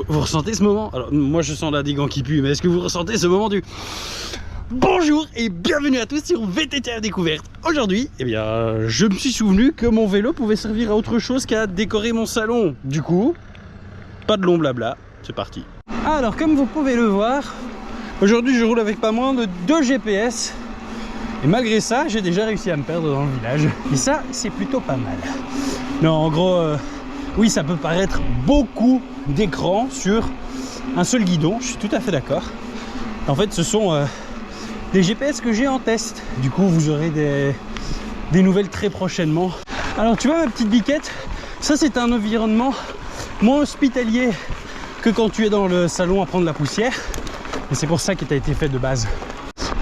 Vous ressentez ce moment? Alors moi je sens l'indigant qui pue, mais est-ce que vous ressentez ce moment du... Bonjour et bienvenue à tous sur VTT à découverte. Aujourd'hui, eh bien, je me suis souvenu que mon vélo pouvait servir à autre chose qu'à décorer mon salon. Du coup, pas de long blabla, c'est parti. Alors comme vous pouvez le voir, aujourd'hui je roule avec pas moins de 2 GPS. Et malgré ça, j'ai déjà réussi à me perdre dans le village. Et ça, c'est plutôt pas mal. Non, en gros, oui, ça peut paraître beaucoup d'écrans sur un seul guidon. Je suis tout à fait d'accord. En fait, ce sont des GPS que j'ai en test. Du coup, vous aurez des nouvelles très prochainement. Alors, tu vois ma petite biquette, ça c'est un environnement moins hospitalier que quand tu es dans le salon à prendre la poussière. Et c'est pour ça qu'il a été fait de base.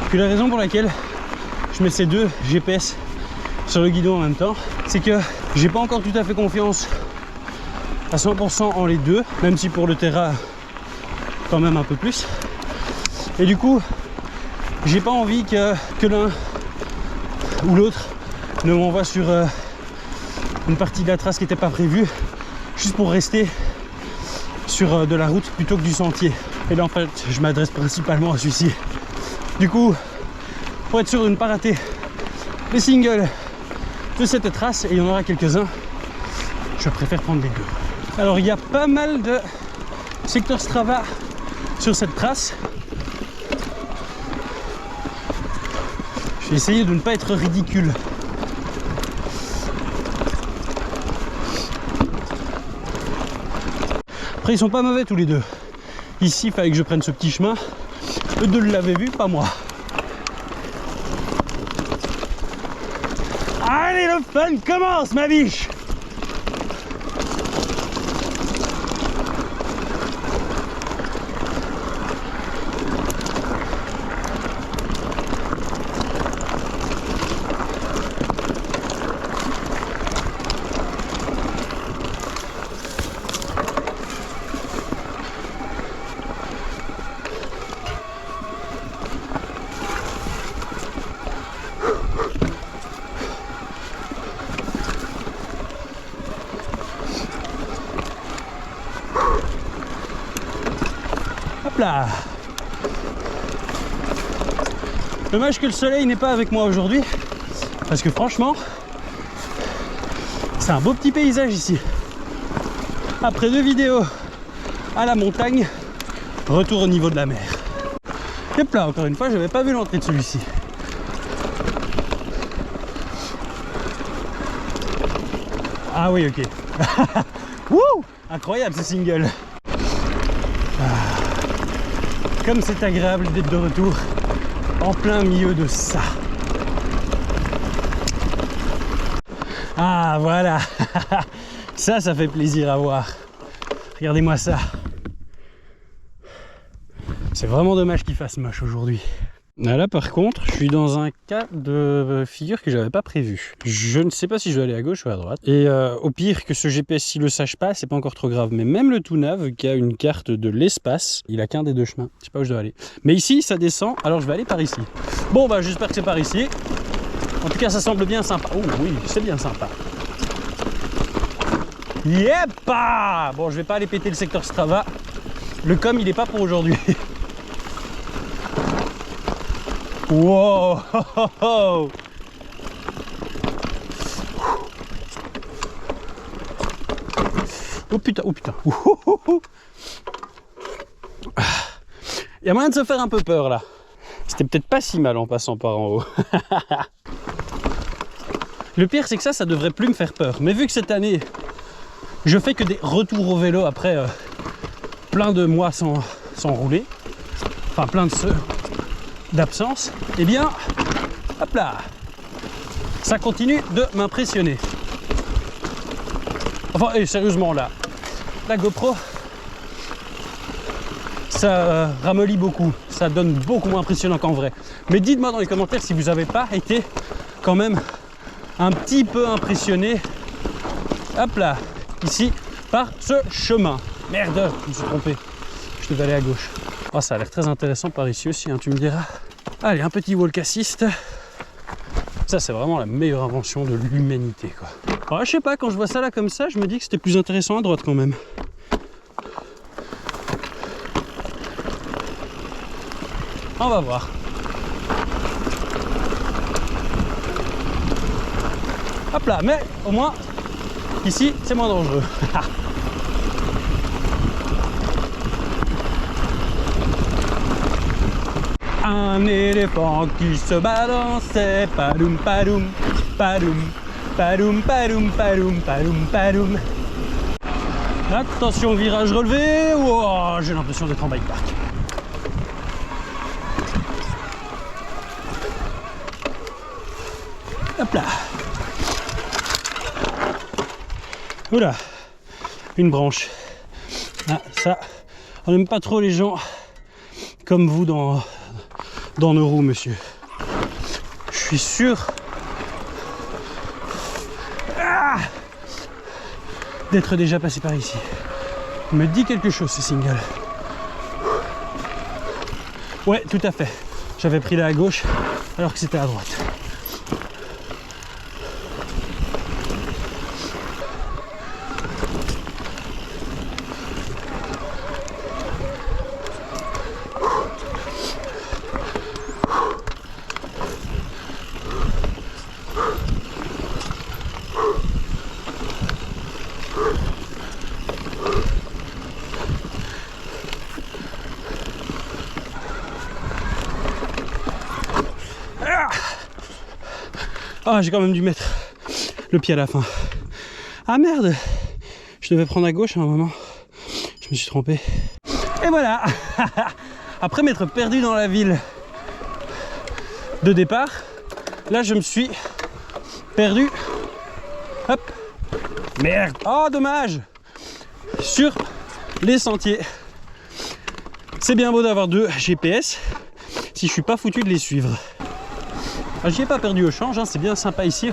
Puis la raison pour laquelle je mets ces 2 GPS sur le guidon en même temps, c'est que j'ai pas encore tout à fait confiance à 100% en les deux, même si pour le terrain quand même un peu plus. Et du coup, j'ai pas envie que l'un ou l'autre ne m'envoie sur une partie de la trace qui n'était pas prévue, juste pour rester sur de la route plutôt que du sentier. Et là en fait, je m'adresse principalement à celui-ci. Du coup, pour être sûr de ne pas rater les singles de cette trace, et il y en aura quelques-uns, je préfère prendre les 2. Alors il y a pas mal de secteurs Strava sur cette trace. Je vais essayer de ne pas être ridicule. Après ils sont pas mauvais tous les deux. Ici il fallait que je prenne ce petit chemin. Eux deux l'avaient vu, pas moi. Allez, le fun commence, ma biche! Hop là! Dommage que le soleil n'est pas avec moi aujourd'hui, parce que franchement, c'est un beau petit paysage ici. Après 2 vidéos à la montagne, retour au niveau de la mer. Hop là, encore une fois, j'avais pas vu l'entrée de celui-ci. Ah oui, ok. Wouh! Incroyable ce single. Comme c'est agréable d'être de retour en plein milieu de ça. Ah voilà. Ça fait plaisir à voir. Regardez-moi ça. C'est vraiment dommage qu'il fasse moche aujourd'hui. Là par contre, je suis dans un cas de figure que j'avais pas prévu. Je ne sais pas si je vais aller à gauche ou à droite. Et au pire que ce GPS s'il le sache pas, c'est pas encore trop grave. Mais même le Tounav qui a une carte de l'espace, il a qu'un des 2 chemins. Je sais pas où je dois aller. Mais ici ça descend, alors je vais aller par ici. Bon bah j'espère que c'est par ici. En tout cas ça semble bien sympa. Oh oui, c'est bien sympa. Yepa! Bon, je vais pas aller péter le secteur Strava. Le com il est pas pour aujourd'hui. Wow! Oh putain, oh putain. Il y a moyen de se faire un peu peur là. C'était peut-être pas si mal en passant par en haut. Le pire c'est que ça devrait plus me faire peur. Mais vu que cette année, je fais que des retours au vélo après plein de mois sans rouler, enfin plein de d'absence, eh bien, hop là, ça continue de m'impressionner. Enfin, et sérieusement là, la GoPro, ça ramollit beaucoup, ça donne beaucoup moins impressionnant qu'en vrai. Mais dites-moi dans les commentaires si vous n'avez pas été quand même un petit peu impressionné, hop là, ici, par ce chemin. Merde, je me suis trompé, je devais aller à gauche. Oh, ça a l'air très intéressant par ici aussi, hein, tu me diras. Allez, un petit walk assist. Ça, c'est vraiment la meilleure invention de l'humanité, quoi. Alors, je sais pas, quand je vois ça là comme ça, je me dis que c'était plus intéressant à droite quand même. On va voir. Hop là, mais au moins, ici, c'est moins dangereux. Un éléphant qui se balançait, padoum padoum, padoum, padoum padoum padoum padoum padoum. Attention, virage relevé. Wow, j'ai l'impression d'être en bike park. Hop là. Oula, une branche. Ah, ça, on n'aime pas trop les gens comme vous dans nos roues, monsieur. Je suis sûr d'être déjà passé par ici. Il me dit quelque chose, ce single. Ouais, tout à fait. J'avais pris là à gauche alors que c'était à droite. Ah, j'ai quand même dû mettre le pied à la fin. Ah merde, je devais prendre à gauche à un moment. Je me suis trompé. Et voilà. Après m'être perdu dans la ville de départ, là je me suis perdu. Hop. Merde. Oh dommage. Sur les sentiers. C'est bien beau d'avoir 2 GPS si je suis pas foutu de les suivre. J'y ai pas perdu au change, hein, c'est bien sympa ici.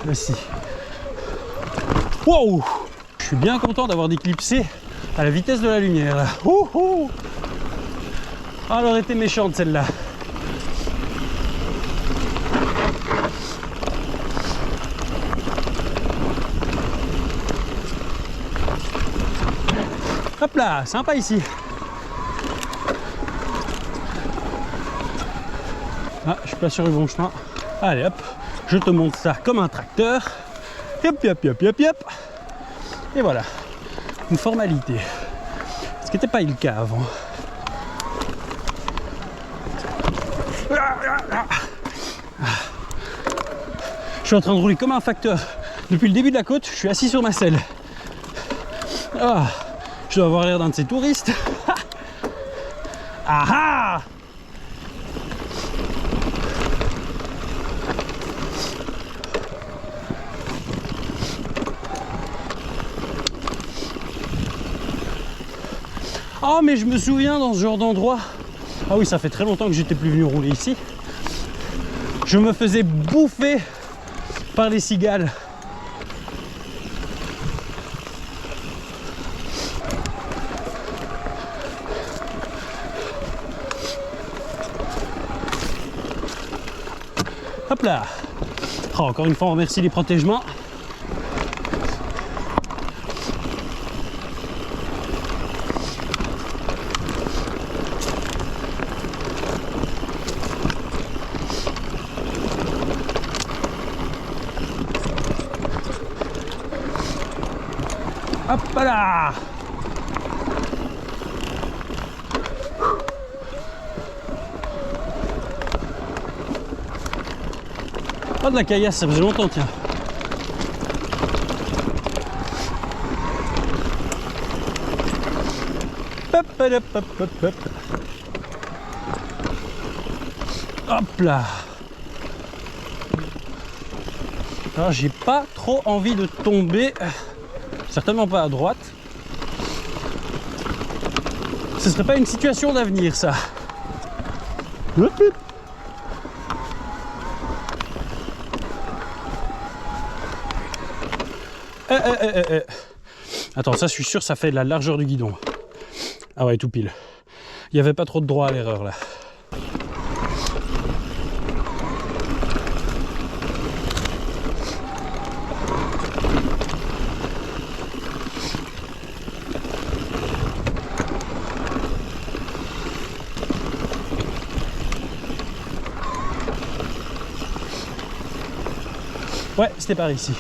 Voici. Wow! Je suis bien content d'avoir déclipsé à la vitesse de la lumière. Là. Oh, elle aurait été méchante celle-là. Hop là, sympa ici. Ah, je suis pas sur le bon chemin. Allez hop, je te montre ça comme un tracteur. Yop, yop, yop, yop, yop. Et voilà, une formalité. Ce qui n'était pas le cas avant. Je suis en train de rouler comme un facteur. Depuis le début de la côte, je suis assis sur ma selle. Ah, je dois avoir l'air d'un de ces touristes. Ah ah! Oh mais je me souviens dans ce genre d'endroit, ah oui ça fait très longtemps que j'étais plus venu rouler ici, je me faisais bouffer par les cigales. Hop là. Oh, encore une fois on remercie les protègements. Hop là. Oh de la caillasse, ça faisait longtemps tiens. Hop, hop, hop, hop, hop. Hop là. Alors j'ai pas trop envie de tomber, certainement pas à droite. Ce serait pas une situation d'avenir ça. Hop, hop. Attends, ça je suis sûr ça fait la largeur du guidon. Ah ouais, tout pile. Il n'y avait pas trop de droit à l'erreur là. Ouais, c'était par ici.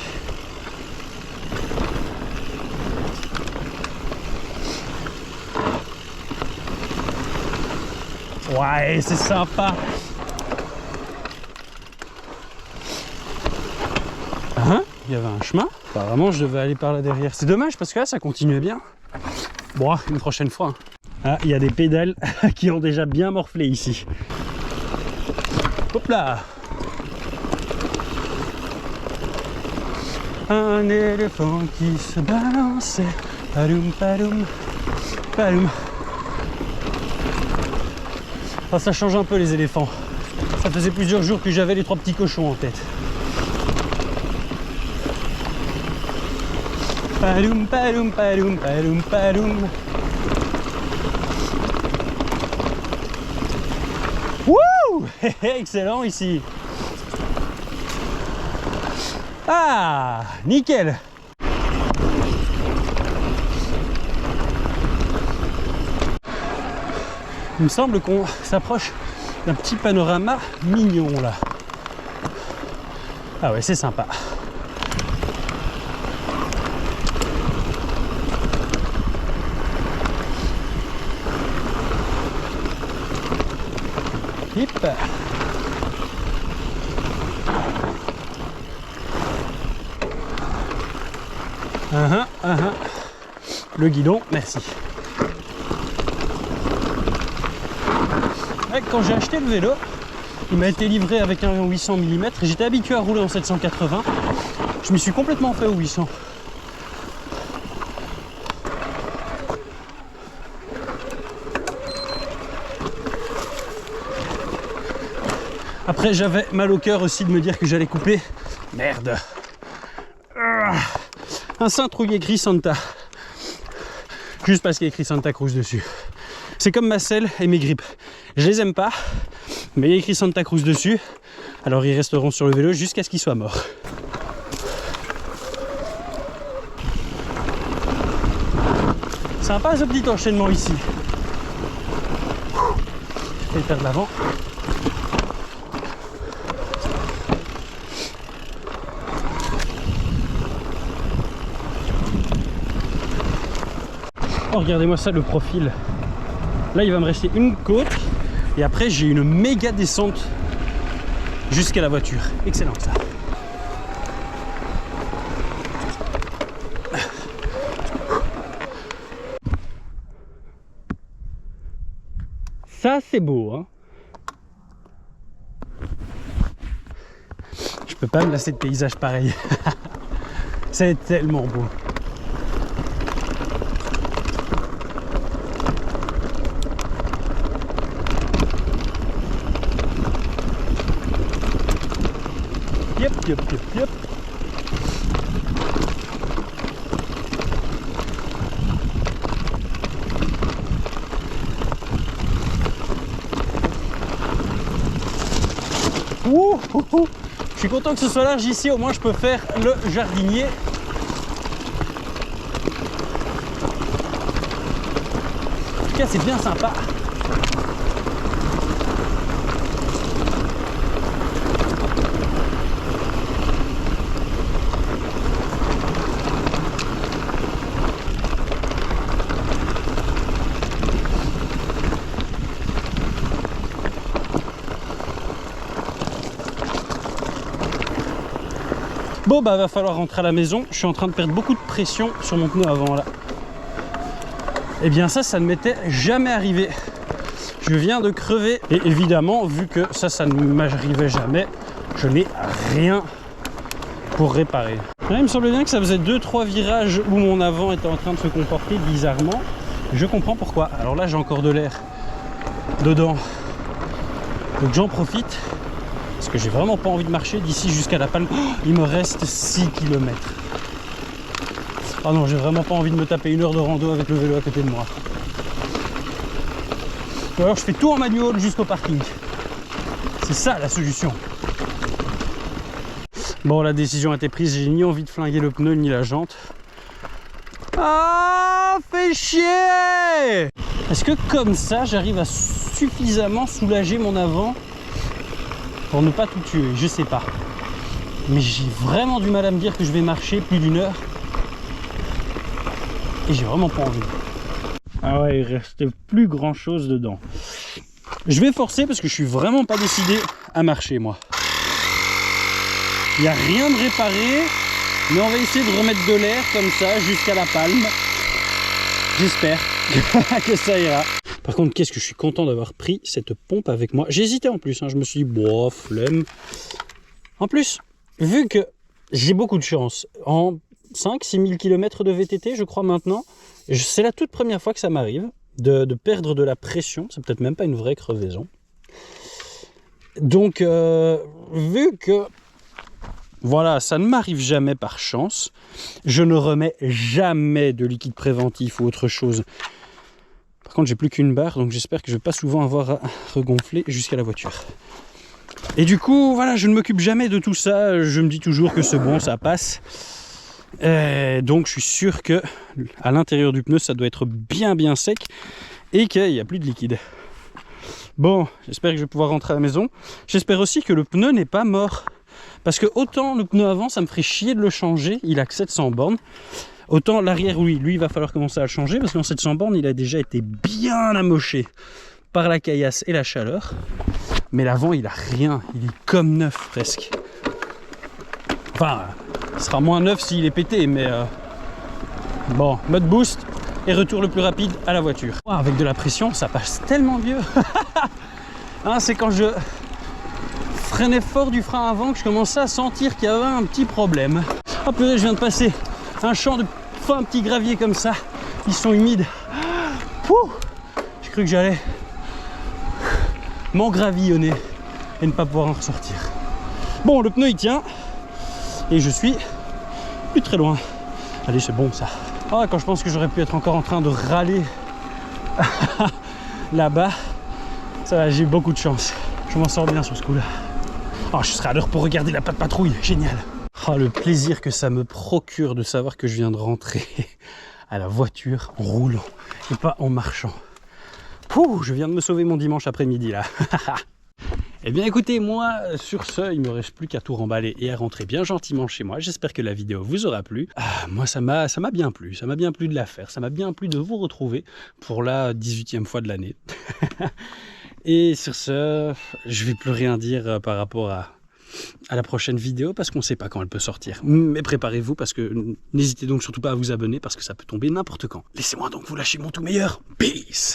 Ouais, c'est sympa. Hein? Il y avait un chemin. Apparemment, je devais aller par là derrière. C'est dommage parce que là, ça continuait bien. Bon, une prochaine fois. Ah, il y a des pédales qui ont déjà bien morflé ici. Hop là! Un éléphant qui se balançait. Padoum, padoum, padoum. Enfin, ça change un peu les éléphants. Ça faisait plusieurs jours que j'avais les 3 petits cochons en tête. Padoum, padoum, padoum, padoum, padoum. Wouh! Excellent ici. Ah, nickel. Il me semble qu'on s'approche d'un petit panorama mignon là. Ah ouais, c'est sympa. Hip. Le guidon, merci. Ouais, quand j'ai acheté le vélo, il m'a été livré avec un 800 mm et j'étais habitué à rouler en 780. Je m'y suis complètement fait au 800. Après, j'avais mal au cœur aussi de me dire que j'allais couper. Merde. Un cintre écrit Santa. Juste parce qu'il y a écrit Santa Cruz dessus. C'est comme ma selle et mes grippes. Je les aime pas, mais il y a écrit Santa Cruz dessus. Alors ils resteront sur le vélo jusqu'à ce qu'ils soient morts. Sympa ce petit enchaînement ici. Je vais faire de l'avant. Oh, regardez-moi ça, le profil. Là, il va me rester une côte. Et après, j'ai une méga descente jusqu'à la voiture. Excellent, ça. Ça, c'est beau, hein. Je peux pas me lasser de paysage pareil. C'est tellement beau. Yep, yep, yep, yep. Ouh, ouh, ouh. Je suis content que ce soit large ici, au moins je peux faire le jardinier. En tout cas, c'est bien sympa. Bon bah va falloir rentrer à la maison, je suis en train de perdre beaucoup de pression sur mon pneu avant là. Et bien ça ne m'était jamais arrivé. Je viens de crever et évidemment vu que ça ne m'arrivait jamais, je n'ai rien pour réparer. Là, il me semble bien que ça faisait 2-3 virages où mon avant était en train de se comporter bizarrement. Je comprends pourquoi. Alors là j'ai encore de l'air dedans. Donc j'en profite. Parce que j'ai vraiment pas envie de marcher d'ici jusqu'à la Palme. Oh, il me reste 6 km. Ah non, j'ai vraiment pas envie de me taper 1 heure de rando avec le vélo à côté de moi. Ou alors je fais tout en manuel jusqu'au parking. C'est ça la solution. Bon, la décision a été prise, j'ai ni envie de flinguer le pneu ni la jante. Ah, fait chier! Est-ce que comme ça, j'arrive à suffisamment soulager mon avant pour ne pas tout tuer? Je sais pas. Mais j'ai vraiment du mal à me dire que je vais marcher plus d'1 heure. Et j'ai vraiment pas envie. Ah ouais, il reste plus grand chose dedans. Je vais forcer parce que je suis vraiment pas décidé à marcher moi. Il n'y a rien de réparé, mais on va essayer de remettre de l'air comme ça jusqu'à la palme. J'espère que ça ira. Par contre, qu'est-ce que je suis content d'avoir pris cette pompe avec moi. J'ai hésité en plus, hein. Je me suis dit, boah, flemme. En plus, vu que j'ai beaucoup de chance, en 5-6 000 km de VTT, je crois maintenant, c'est la toute première fois que ça m'arrive de perdre de la pression. C'est peut-être même pas une vraie crevaison. Donc, vu que voilà, ça ne m'arrive jamais par chance, je ne remets jamais de liquide préventif ou autre chose. Par contre, j'ai plus qu'une barre, donc j'espère que je vais pas souvent avoir à regonfler jusqu'à la voiture. Et du coup, voilà, je ne m'occupe jamais de tout ça. Je me dis toujours que c'est bon, ça passe. Et donc, je suis sûr que à l'intérieur du pneu, ça doit être bien sec et qu'il n'y a plus de liquide. Bon, j'espère que je vais pouvoir rentrer à la maison. J'espère aussi que le pneu n'est pas mort. Parce que autant le pneu avant, ça me ferait chier de le changer, il a que 700 bornes. Autant l'arrière, oui, lui, il va falloir commencer à le changer parce qu'en 700 bornes, il a déjà été bien amoché par la caillasse et la chaleur. Mais l'avant, il a rien, il est comme neuf presque. Enfin, il sera moins neuf s'il est pété, mais bon, mode boost et retour le plus rapide à la voiture. Avec de la pression, ça passe tellement mieux. Hein, c'est quand je freinais fort du frein avant que je commençais à sentir qu'il y avait un petit problème. Oh purée, je viens de passer un champ de fin petits graviers comme ça. Ils sont humides. J'ai cru que j'allais m'engravillonner et ne pas pouvoir en ressortir. Bon, le pneu il tient et je suis plus très loin. Allez, c'est bon ça. Ah, quand je pense que j'aurais pu être encore en train de râler là-bas, ça va, j'ai eu beaucoup de chance. Je m'en sors bien sur ce coup-là. Oh, je serai à l'heure pour regarder la patte patrouille, génial. Oh, le plaisir que ça me procure de savoir que je viens de rentrer à la voiture en roulant et pas en marchant. Pouh, je viens de me sauver mon dimanche après-midi là. Eh bien écoutez, moi sur ce, il ne me reste plus qu'à tout remballer et à rentrer bien gentiment chez moi. J'espère que la vidéo vous aura plu. Moi ça m'a bien plu, ça m'a bien plu de la faire, ça m'a bien plu de vous retrouver pour la 18e fois de l'année. Et sur ce, je vais plus rien dire par rapport à la prochaine vidéo parce qu'on ne sait pas quand elle peut sortir. Mais préparez-vous parce que n'hésitez donc surtout pas à vous abonner parce que ça peut tomber n'importe quand. Laissez-moi donc vous lâcher mon tout meilleur. Peace!